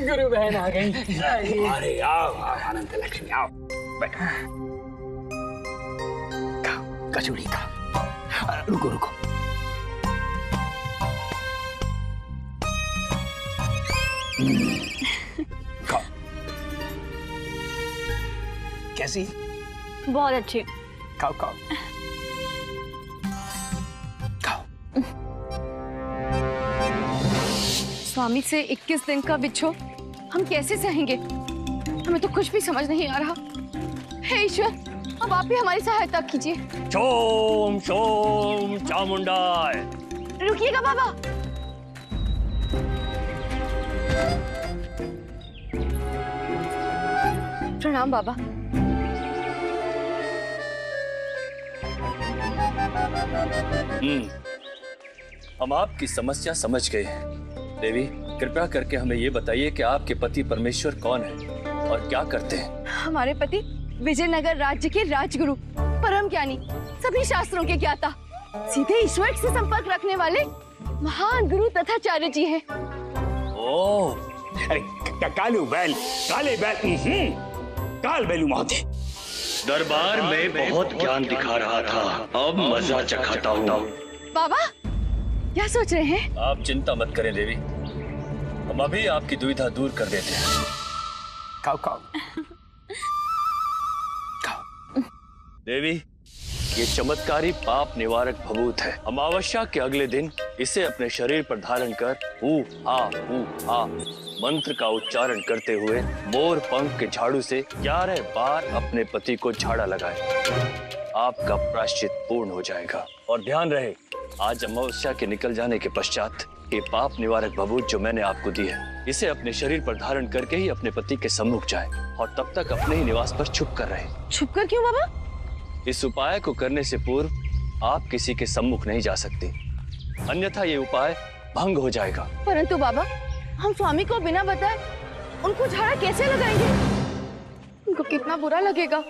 गुरु बहन आ गई। अरे आओ अनंत लक्ष्मी आओ, बैठो, खाओ कचौड़ी खाओ। रुको रुको, खाओ। कैसी? बहुत अच्छी। खाओ खाओ खाओ। स्वामी से 21 दिन का बिछो हम कैसे सहेंगे? हमें तो कुछ भी समझ नहीं आ रहा। हे ईश्वर, अब आप ही हमारी सहायता कीजिए। शोम शोम चामुंडाय। रुकिएगा बाबा। प्रणाम बाबा। हम आपकी समस्या समझ गए हैं। देवी, कृपया करके हमें ये बताइए कि आपके पति परमेश्वर कौन है और क्या करते हैं? हमारे पति विजयनगर राज्य के राजगुरु, परम ज्ञानी, सभी शास्त्रों के ज्ञाता, सीधे ईश्वर से संपर्क रखने वाले महान गुरु तथाचार्य जी हैं। ओह, अरे काले बैल, काल बैलू महोदय। दरबार में बहुत ज्ञान दिखा रहा था, अब मजा चखाता हूँ। बाबा क्या सोच रहे हैं? आप चिंता मत करें देवी, हम अभी आपकी दुविधा दूर कर देते हैं। खाओ खाओ खाओ। देवी, ये चमत्कारी पाप निवारक भभूत है। अमावस्या के अगले दिन इसे अपने शरीर पर धारण कर ऊ आ मंत्र का उच्चारण करते हुए मोर पंख के झाड़ू से 11 बार अपने पति को झाड़ा लगाए। आपका प्रायश्चित पूर्ण हो जाएगा। और ध्यान रहे, आज अमावस्या के निकल जाने के पश्चात ये पाप निवारक भभूत जो मैंने आपको दी है, इसे अपने शरीर पर धारण करके ही अपने पति के सम्मुख जाए और तब तक अपने ही निवास पर छुप कर रहे। छुप कर क्यों बाबा? इस उपाय को करने से पूर्व आप किसी के सम्मुख नहीं जा सकते, अन्यथा ये उपाय भंग हो जाएगा। परंतु बाबा, हम स्वामी को बिना बताए उनको झाड़ा कैसे लगाएंगे? उनको कितना बुरा लगेगा।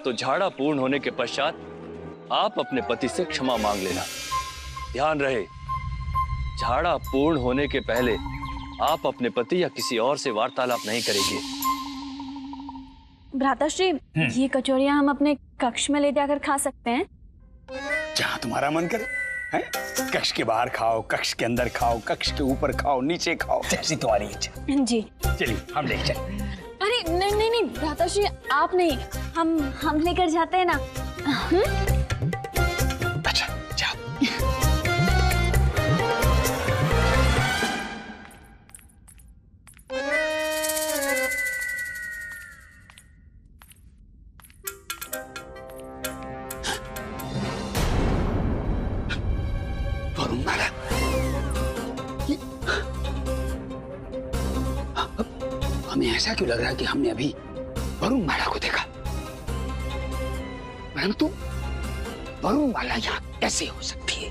तो झाड़ा पूर्ण होने के पश्चात आप अपने पति से क्षमा मांग लेना। ध्यान रहे, झाड़ा पूर्ण होने के पहले आप अपने पति या किसी और से वार्तालाप नहीं करेंगे। भ्राताश्री, ये कचौरियां हम अपने कक्ष में ले जाकर खा सकते हैं? जहाँ तुम्हारा मन करे, हैं? कक्ष के बाहर खाओ, कक्ष के अंदर खाओ, कक्ष के ऊपर खाओ, नीचे खाओ, जैसी तुम्हारी इच्छा। जी चलिए हम ले चलें। अरे नहीं भ्राताश्री, आप नहीं, हम लेकर जाते हैं ना। अच्छा जाओ। वरुणमाला, हमें ऐसा क्यों लग रहा है कि हमने अभी वरुणमाला को देखा, परंतु वरुणमाला यहाँ कैसे हो सकती है?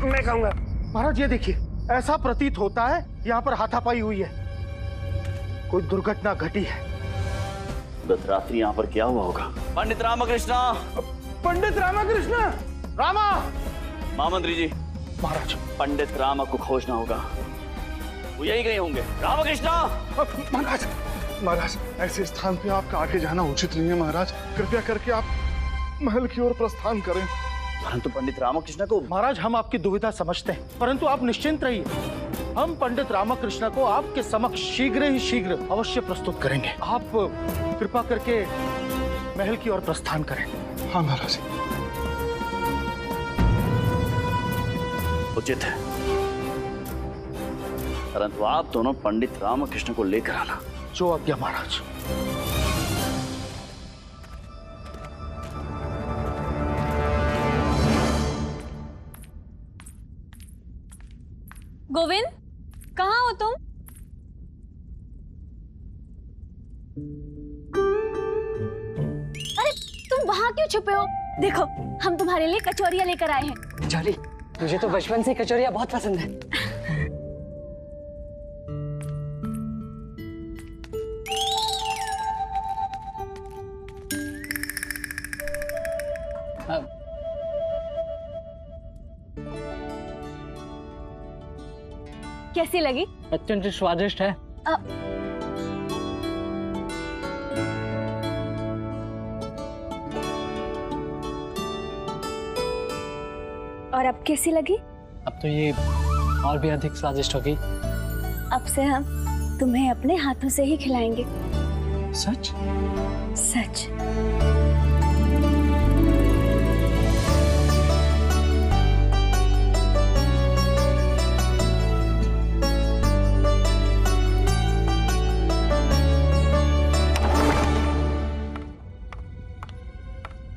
मैं कहूंगा। महाराज ये देखिए, ऐसा प्रतीत होता है यहाँ पर हाथापाई हुई है, कोई दुर्घटना घटी है। गत रात्रि यहाँ पर क्या हुआ होगा? पंडित रामकृष्ण। पंडित रामकृष्ण। रामा। महामंत्री जी। महाराज, पंडित रामा को खोजना होगा, वो यही गए होंगे। रामकृष्ण। महाराज, महाराज ऐसे स्थान पे आपका आगे जाना उचित नहीं है महाराज, कृपया करके आप महल की ओर प्रस्थान करें। परंतु पंडित रामकृष्ण को। महाराज, हम आपकी दुविधा समझते हैं, परंतु आप निश्चिंत रहिए, हम पंडित रामकृष्ण को आपके समक्ष शीघ्र ही शीघ्र अवश्य प्रस्तुत करेंगे। आप कृपा करके महल की ओर प्रस्थान करें। हाँ महाराज। उचित है, परंतु आप दोनों पंडित रामकृष्ण को लेकर आना। जो आज्ञा महाराज। गोविंद, कहाँ हो तुम? अरे तुम वहाँ क्यों छुपे हो? देखो, हम तुम्हारे लिए कचौरियां लेकर आए हैं। कचौरी? तुझे तो बचपन से कचौरियां बहुत पसंद है। कैसी लगी? अत्यंत स्वादिष्ट है। और अब कैसी लगी? अब तो ये और भी अधिक स्वादिष्ट होगी। अब से हम तुम्हें अपने हाथों से ही खिलाएंगे। सच? सच।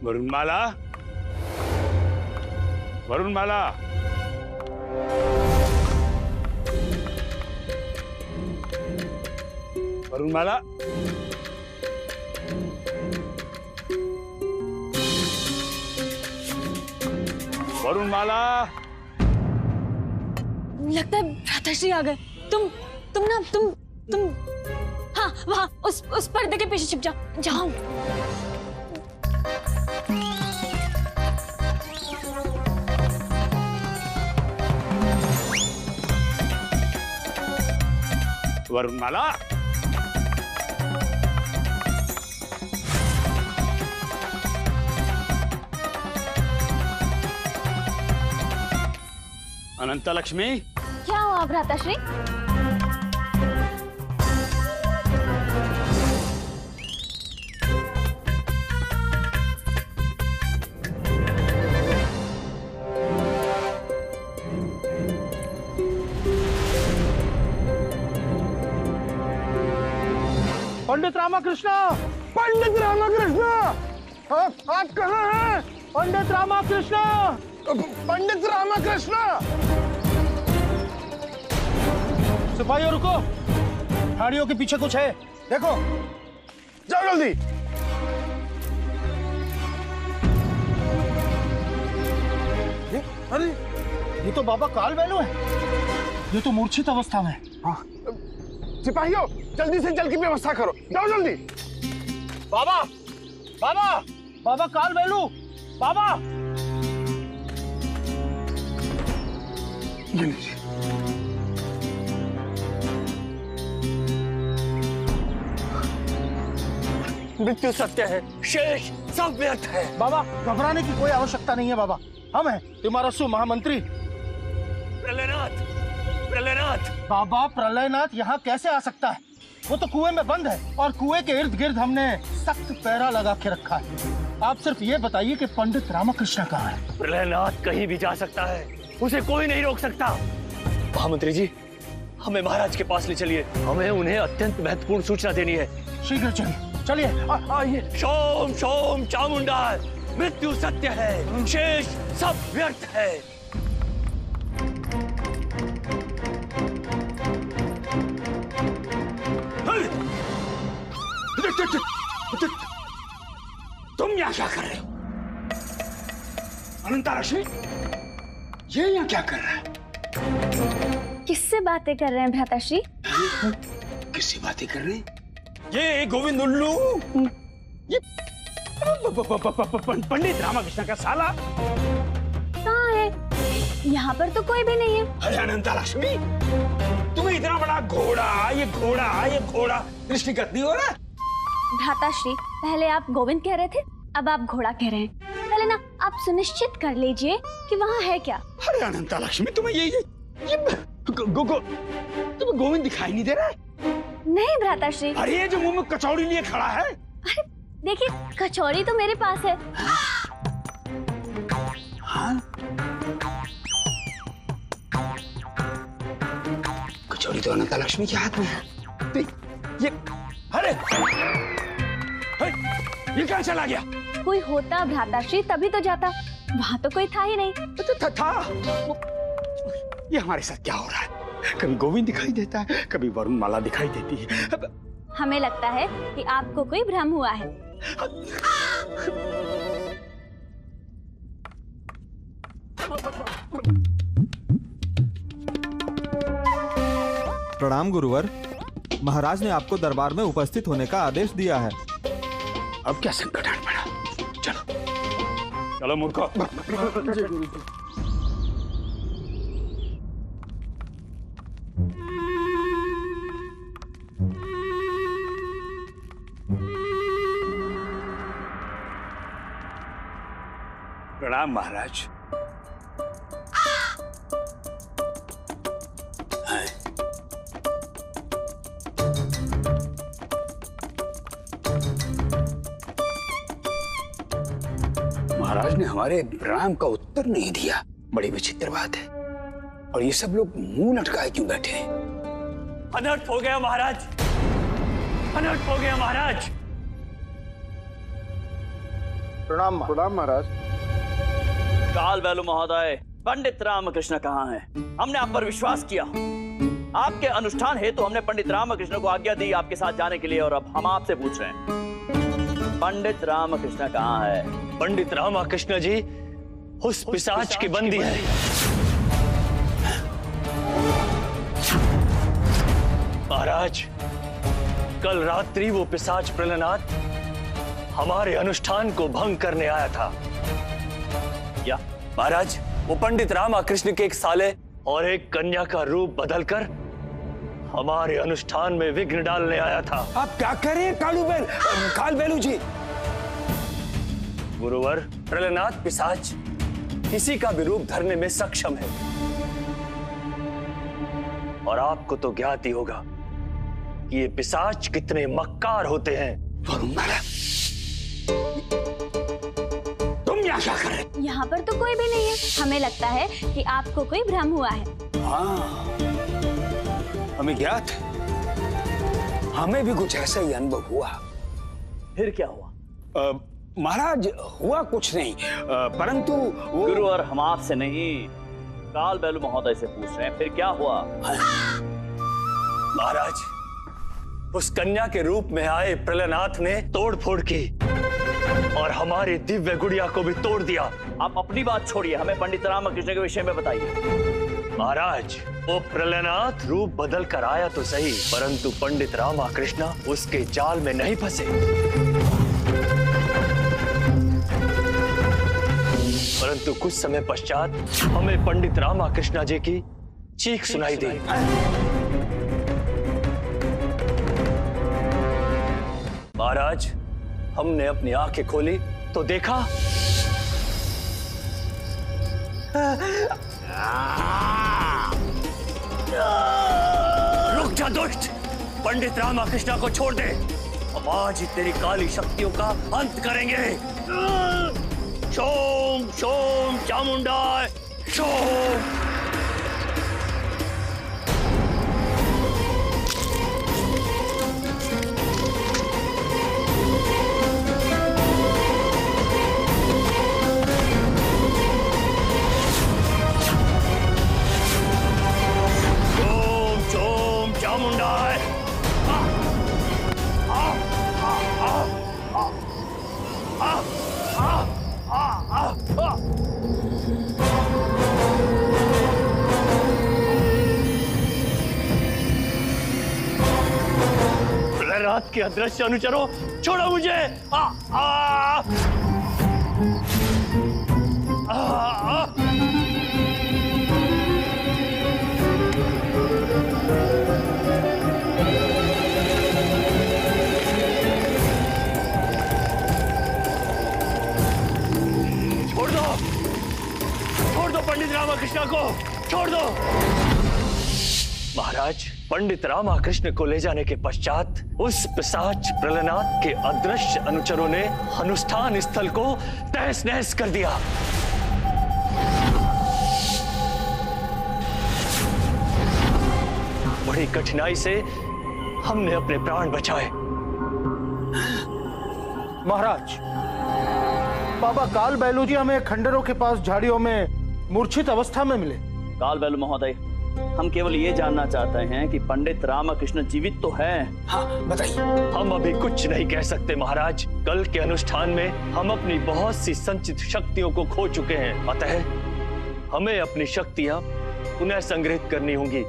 वरुणमाला, वरुणमाला, वरुणमाला, वरुणमाला। लगता है भ्राताश्री आ गए। तुम हाँ वहाँ उस पर्दे के पीछे छिप जाओ। जाओ। वरुणमाला, अनंता लक्ष्मी। क्या हुआ भ्राताश्री? पंडित रामाकृष्ण, पंडित रामाकृष्ण, आप कहाँ हैं? पंडित रामाकृष्ण, पंडित रामाकृष्ण। सिपाहियों रुको, झाड़ियों के पीछे कुछ है, देखो, जाओ जल्दी। अरे ये तो बाबा काल बैलू है, ये तो मूर्छित अवस्था में। सिपाहियों जल्दी से जल की व्यवस्था करो, जाओ जल्दी। बाबा, बाबा, बाबा काल बैलू, बाबा। ये लीजिए। मृत्यु सत्य है, शेष सब व्यर्थ है। बाबा घबराने की कोई आवश्यकता नहीं है बाबा, हम हैं तिमारसु महामंत्री। प्रलयनाथ, प्रलयनाथ। बाबा प्रलयनाथ यहाँ कैसे आ सकता है? वो तो कुएं में बंद है और कुएं के इर्द गिर्द हमने सख्त पहरा लगा के रखा है। आप सिर्फ ये बताइए कि पंडित रामकृष्ण कहाँ है? प्रलयनाथ कहीं भी जा सकता है, उसे कोई नहीं रोक सकता। महामंत्री जी, हमें महाराज के पास ले चलिए, हमें उन्हें अत्यंत महत्वपूर्ण सूचना देनी है। शीघ्र चलिए, चलिए आइए। शोम शोम चामुंडा, मृत्यु सत्य है, शेष सब व्यर्थ है। तुम यहाँ क्या कर रहे हो? अनंता लक्ष्मी, ये यहाँ क्या कर रहा है? किससे बातें कर रहे हैं भ्राताश्री? किससे बातें कर रहे हैं? ये गोविंद उल्लू, ये पंडित रामकृष्ण का साला। कहाँ है? यहाँ पर तो कोई भी नहीं है। अरे अनंता लक्ष्मी, तुम्हें इतना बड़ा घोड़ा, ये घोड़ा दृष्टिगत नहीं हो रहा? भ्राताश्री, पहले आप गोविंद कह रहे थे, अब आप घोड़ा कह रहे हैं। पहले ना आप सुनिश्चित कर लीजिए कि वहाँ है क्या। अरे अनंता लक्ष्मी, तुम्हें ये तुम्हें गोविंद दिखाई नहीं दे रहा है? नहीं भ्राताश्री। अरे ये जो मुंह में कचौड़ी लिए खड़ा है। अरे देखिए, कचौड़ी तो मेरे पास है। हाँ? कचौड़ी तो अनंता लक्ष्मी के हाथ में है। ये अरे ये कहाँ चला गया? कोई होता भ्राताश्री तभी तो जाता, वहाँ तो कोई था ही नहीं। तो था। ये हमारे साथ क्या हो रहा है? कभी गोविंद दिखाई देता है, कभी वरुणमाला दिखाई देती है। हमें लगता है कि आपको कोई भ्रम हुआ है। प्रणाम गुरुवर, महाराज ने आपको दरबार में उपस्थित होने का आदेश दिया है। अब क्या संकट आन पड़ा? चलो चलो मूर्खों। प्रणाम महाराज। महाराज ने हमारे प्रणाम का उत्तर नहीं दिया, बड़ी विचित्र बात है। और ये सब लोग मुंह लटकाए क्यों बैठे हैं? अनर्थ हो गया महाराज, अनर्थ हो गया महाराज। प्रणाम महाराज। काल बैलू महोदय, पंडित रामकृष्ण कहाँ हैं? हमने आप पर विश्वास किया। आपके अनुष्ठान हेतु हमने पंडित रामकृष्ण को आज्ञा दी आपके साथ जाने के लिए, और अब हम आपसे पूछ रहे हैं, पंडित रामकृष्ण कहाँ है? पंडित रामकृष्ण जी उस पिशाच के बंदी हैं। महाराज, कल रात्रि वो पिशाच प्रलनाथ हमारे अनुष्ठान को भंग करने आया था। क्या महाराज, वो पंडित रामकृष्ण के एक साले और एक कन्या का रूप बदलकर हमारे अनुष्ठान में विघ्न डालने आया था। आप क्या कह रहे हैं काल बैलू जी? गुरुवर, प्रलनाथ पिशाच किसी का भी रूप धरने में सक्षम है, और आपको तो ज्ञात ही होगा कि ये पिशाच कितने मक्कार होते हैं। तुम यहाँ क्या कर रहे? यहाँ पर तो कोई भी नहीं है। हमें लगता है कि आपको कोई भ्रम हुआ है। हाँ, हमें ज्ञात है, हमें भी कुछ ऐसा ही अनुभव हुआ। फिर क्या हुआ? महाराज, हुआ कुछ नहीं, परंतु वो... गुरुवर, हम आपसे नहीं, काल बैलू महोदय से पूछ रहे हैं, फिर क्या हुआ? महाराज, उस कन्या के रूप में आए प्रलनाथ ने तोड़ फोड़ की और हमारी दिव्य गुड़िया को भी तोड़ दिया। आप अपनी बात छोड़िए, हमें पंडित रामकृष्ण के विषय में बताइए। महाराज, वो प्रलनाथ रूप बदल कर आया तो सही, परंतु पंडित रामकृष्ण उसके जाल में नहीं फंसे। परंतु कुछ समय पश्चात हमें पंडित रामकृष्ण जी की चीख सुनाई दी। महाराज, हमने अपनी आंखें खोली तो देखा रुक जा दुष्ट, पंडित रामकृष्ण को छोड़ दे, हम आज ही तेरी काली शक्तियों का अंत करेंगे। शोम शोम चामुंडाय शोम। प्रलनाथ के अदृश्य अनुचरों, छोड़ो मुझे। छोड़ दो पंडित रामकृष्ण को, छोड़ दो। महाराज, पंडित रामकृष्ण को ले जाने के पश्चात उस पिशाच प्रलनाथ के अदृश्य अनुचरों ने अनुष्ठान स्थल को तहस नहस कर दिया। बड़ी कठिनाई से हमने अपने प्राण बचाए। महाराज, बाबा काल बैलू जी हमें खंडरों के पास झाड़ियों में मूर्छित अवस्था में मिले। काल बैलू महोदय, हम केवल ये जानना चाहते हैं कि पंडित रामकृष्ण जीवित तो हैं? हाँ, बताइए। हम अभी कुछ नहीं कह सकते महाराज। कल के अनुष्ठान में हम अपनी बहुत सी संचित शक्तियों को खो चुके हैं, अतः हमें अपनी शक्तियां पुनः संग्रहित करनी होंगी।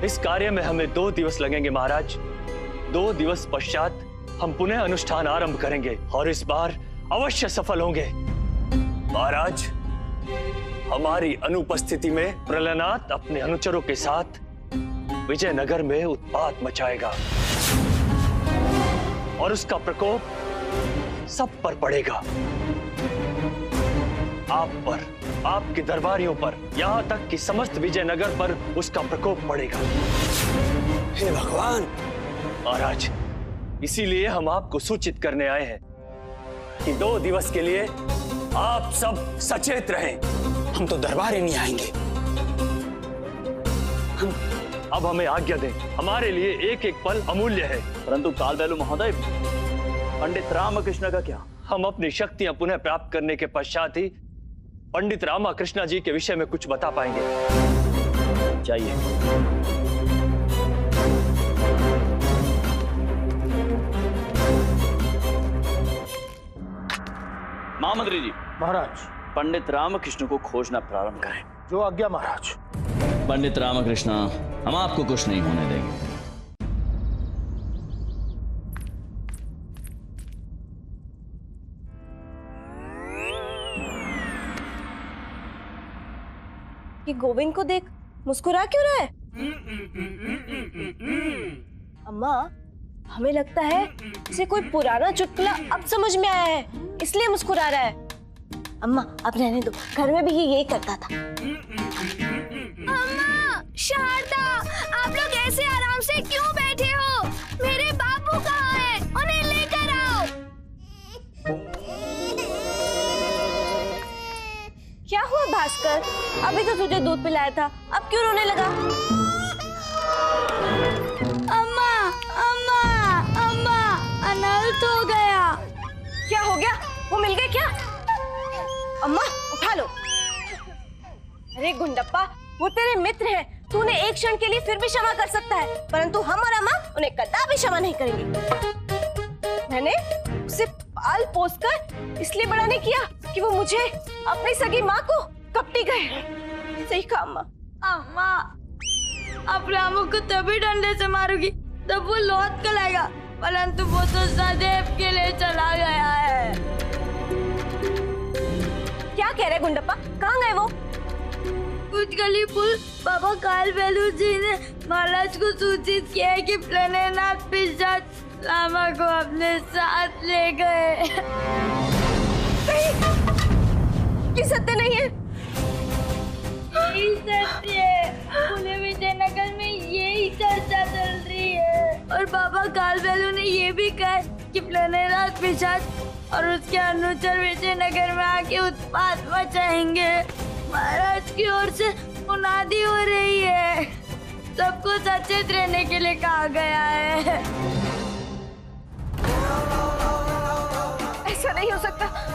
इस कार्य में हमें 2 दिवस लगेंगे महाराज। 2 दिवस पश्चात हम पुनः अनुष्ठान आरंभ करेंगे और इस बार अवश्य सफल होंगे। महाराज, हमारी अनुपस्थिति में प्रलनाथ अपने अनुचरों के साथ विजयनगर में उत्पात मचाएगा और उसका प्रकोप सब पर पड़ेगा। आप पर, आपके दरबारियों पर, यहाँ तक कि समस्त विजयनगर पर उसका प्रकोप पड़ेगा। हे भगवान! महाराज, इसीलिए हम आपको सूचित करने आए हैं कि 2 दिवस के लिए आप सब सचेत रहें। हम तो दरबार ही नहीं आएंगे। अब हमें आज्ञा दें, हमारे लिए एक एक पल अमूल्य है। परंतु कालबैलु महोदय, पंडित रामकृष्ण का क्या? हम अपनी शक्तियां पुनः प्राप्त करने के पश्चात ही पंडित रामकृष्ण जी के विषय में कुछ बता पाएंगे। चाहिए। महामंत्री जी, महाराज। पंडित रामकृष्ण को खोजना प्रारंभ करें। जो आज्ञा महाराज। पंडित रामकृष्ण, हम आपको कुछ नहीं होने देंगे। कि गोविंद को देख मुस्कुरा क्यों रहा है? अम्मा, हमें लगता है इसे कोई पुराना चुटकुला अब समझ में आया है, इसलिए मुस्कुरा रहा है। अम्मा, अब रहने दो, घर में भी ये यही करता था। अम्मा, शारदा, आप लोग ऐसे आराम से क्यों बैठे हो? मेरे बाबू कहाँ हैं? उन्हें लेकर आओ। क्या हुआ भास्कर? अभी तो तुझे दूध पिलाया था, अब क्यों रोने लगा? अम्मा, अम्मा, अम्मा, अनर्थ हो गया। क्या हो गया? वो मिल गए क्या? अम्मा, उठा लो। अरे गुंडप्पा, वो तेरे मित्र हैं, तू उन्हें एक क्षण के लिए फिर भी क्षमा कर सकता है, परंतु हम और अम्मा उन्हें कदापि क्षमा नहीं करेंगे। मैंने उसे पाल पोस कर इसलिए बड़ा नहीं किया कि वो मुझे, अपनी सगी माँ को कपटी कहे। सही कहा अम्मा। अम्मा, अब रामू को तभी डंडे से मारूंगी तब वो लौट कर आएगा, परंतु वो तो सदैव के लिए चला गया है। क्या कह रहे गुंडप्पा? कहाँ गए वो? कुछ गली पुल बाबा कालबैलु जी ने महाराज को सूचित किया है कि प्रणयनाथ पिशाच लामा को अपने साथ ले गए। ये सत्य नहीं है। यही सत्य है, पूरे विजयनगर में यही चर्चा चल रही है। और बाबा कालबैलु ने ये भी कहा कि प्रणयनाथ पिशाच और उसके अनुचर विजयनगर में आके उत्पात मचाएंगे। महाराज की ओर से मुनादी हो रही है, सबको सचेत रहने के लिए कहा गया है। ऐसा नहीं हो सकता।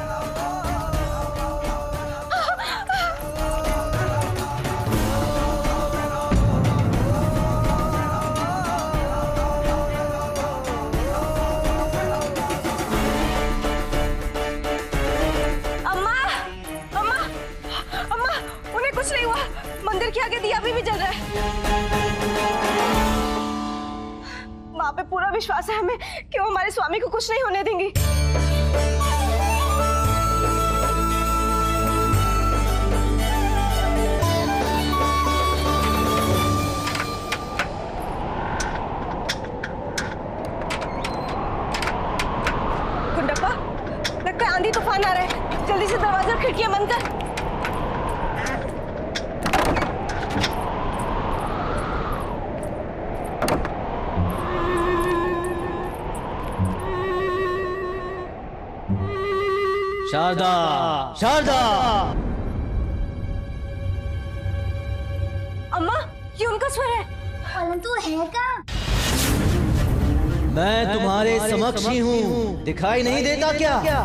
कुछ नहीं हुआ, मंदिर के आगे दिया भी जल रहा है। माँ पे पूरा विश्वास है हमें कि वो हमारे स्वामी को कुछ नहीं होने देंगी। गुंडप्पा, लगता है आंधी तूफान आ रहा है, जल्दी से दरवाजा और खिड़कियां बंद कर। शारदा, शारदा। अम्मा, ये उनका स्वर है। परंतु है क्या? मैं तुम्हारे समक्ष ही हूँ, दिखाई नहीं देता क्या?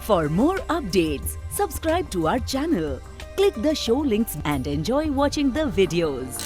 For more updates, subscribe to our channel, click the show links and enjoy watching the videos.